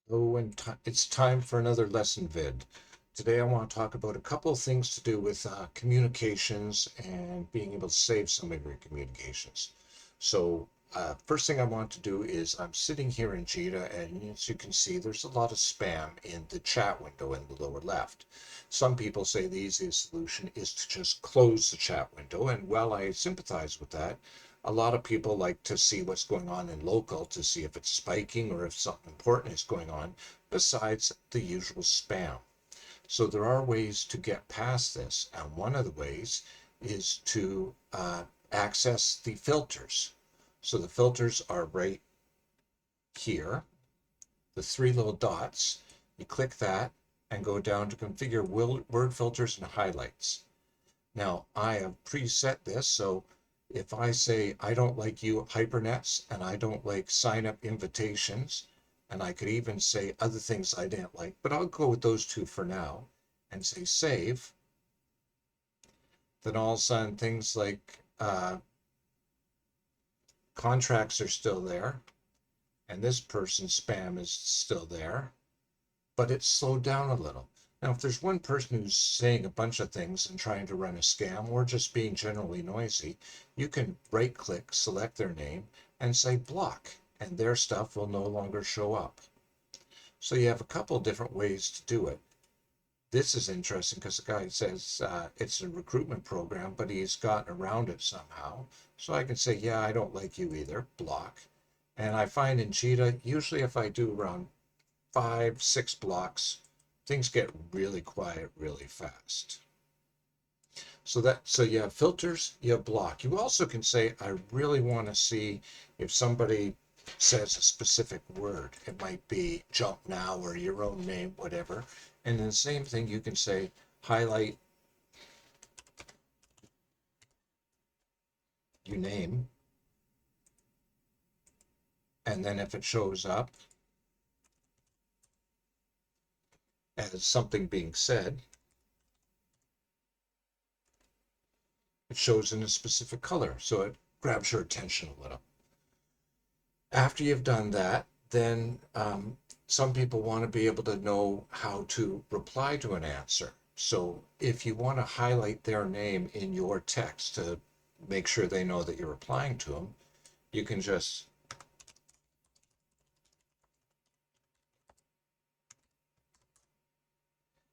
Oh, and it's time for another lesson vid. Today I want to talk about a couple of things to do with communications and being able to save some of your communications. First thing I want to do is I'm sitting here in Jita, and as you can see, there's a lot of spam in the chat window in the lower left. Some people say the easiest solution is to just close the chat window, and while I sympathize with that, a lot of people like to see what's going on in local to see if it's spiking or if something important is going on besides the usual spam. So there are ways to get past this, and one of the ways is to access the filters. So the filters are right here, the three little dots. You click that and go down to configure word filters and highlights. Now I have preset this, so if I say I don't like you hypernets and I don't like sign up invitations, and I could even say other things I didn't like, but I'll go with those two for now and say save, then all of a sudden things like contracts are still there and this person's spam is still there, but it's slowed down a little. Now, if there's one person who's saying a bunch of things and trying to run a scam or just being generally noisy, you can right click, select their name, and say block, and their stuff will no longer show up. So you have a couple different ways to do it. This is interesting because the guy says it's a recruitment program, but he's gotten around it somehow. So I can say, yeah, I don't like you either, block. And I find in Cheetah, usually if I do around 5, 6 blocks, things get really quiet really fast. So you have filters, you have block. You also can say, I really want to see if somebody says a specific word. It might be jump now or your own name, whatever. And then the same thing, you can say highlight your name. And then if it shows up as something being said, it shows in a specific color. So it grabs your attention a little. After you've done that, then some people want to be able to know how to reply to an answer. So if you want to highlight their name in your text to make sure they know that you're replying to them, you can just,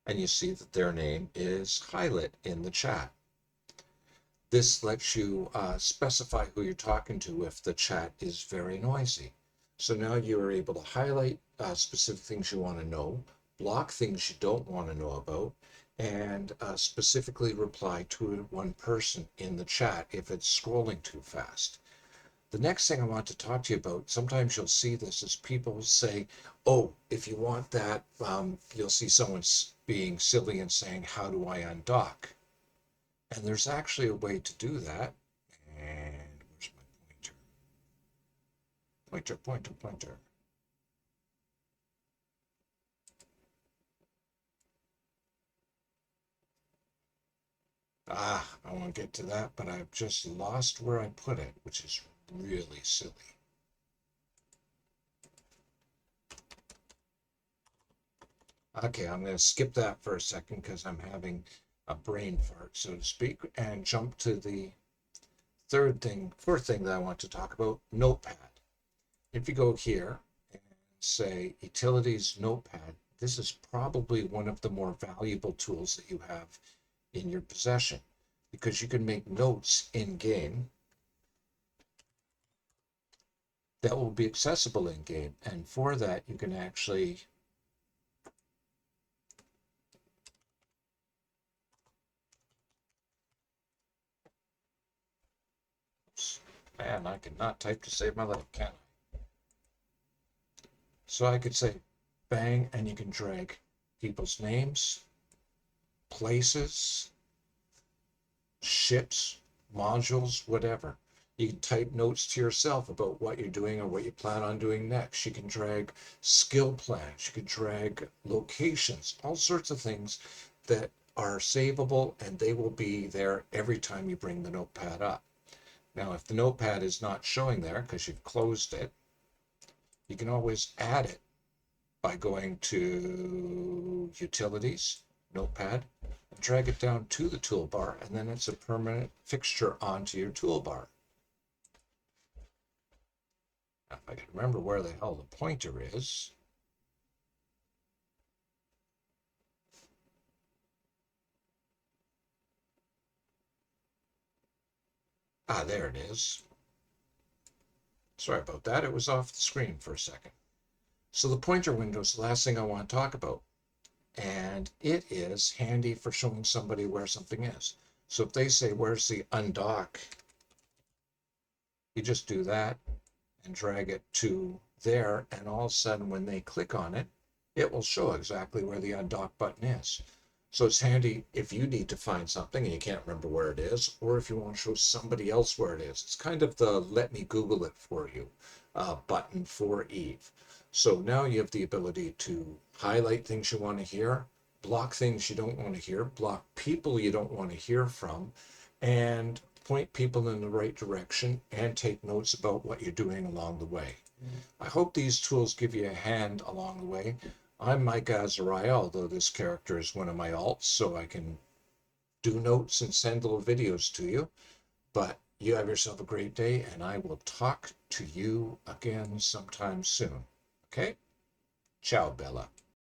and you see that their name is highlight in the chat. This lets you specify who you're talking to if the chat is very noisy. So now you are able to highlight specific things you want to know, block things you don't want to know about, and specifically reply to one person in the chat if it's scrolling too fast. The next thing I want to talk to you about, sometimes you'll see this as people say, oh, if you want that, you'll see someone being silly and saying, how do I undock? And there's actually a way to do that. And where's my pointer? Pointer, pointer, pointer. I want to get to that, but I've just lost where I put it, which is really silly. Okay, I'm going to skip that for a second because I'm having a brain fart, so to speak, and jump to the fourth thing that I want to talk about, Notepad. If you go here and say Utilities Notepad, this is probably one of the more valuable tools that you have in your possession because you can make notes in game that will be accessible in game. And for that, you can actually man, I cannot type to save my life, can I? So I could say bang, and you can drag people's names, places, ships, modules, whatever. You can type notes to yourself about what you're doing or what you plan on doing next. You can drag skill plans. You can drag locations, all sorts of things that are savable, and they will be there every time you bring the notepad up. Now, if the notepad is not showing there because you've closed it, you can always add it by going to Utilities, Notepad, and drag it down to the toolbar, and then it's a permanent fixture onto your toolbar. Now, if I can remember where the hell the pointer is. Ah, there it is. Sorry about that. It was off the screen for a second. So the pointer window is the last thing I want to talk about. And it is handy for showing somebody where something is. So if they say, where's the undock? You just do that and drag it to there. And all of a sudden, when they click on it, it will show exactly where the undock button is. So it's handy if you need to find something and you can't remember where it is, or if you want to show somebody else where it is. It's kind of the let me Google it for you button for Eve. So now you have the ability to highlight things you want to hear, block things you don't want to hear, block people you don't want to hear from, and point people in the right direction and take notes about what you're doing along the way. I hope these tools give you a hand along the way. I'm Mike Azariah, although this character is one of my alts, so I can do notes and send little videos to you. But you have yourself a great day, and I will talk to you again sometime soon. Okay? Ciao, Bella.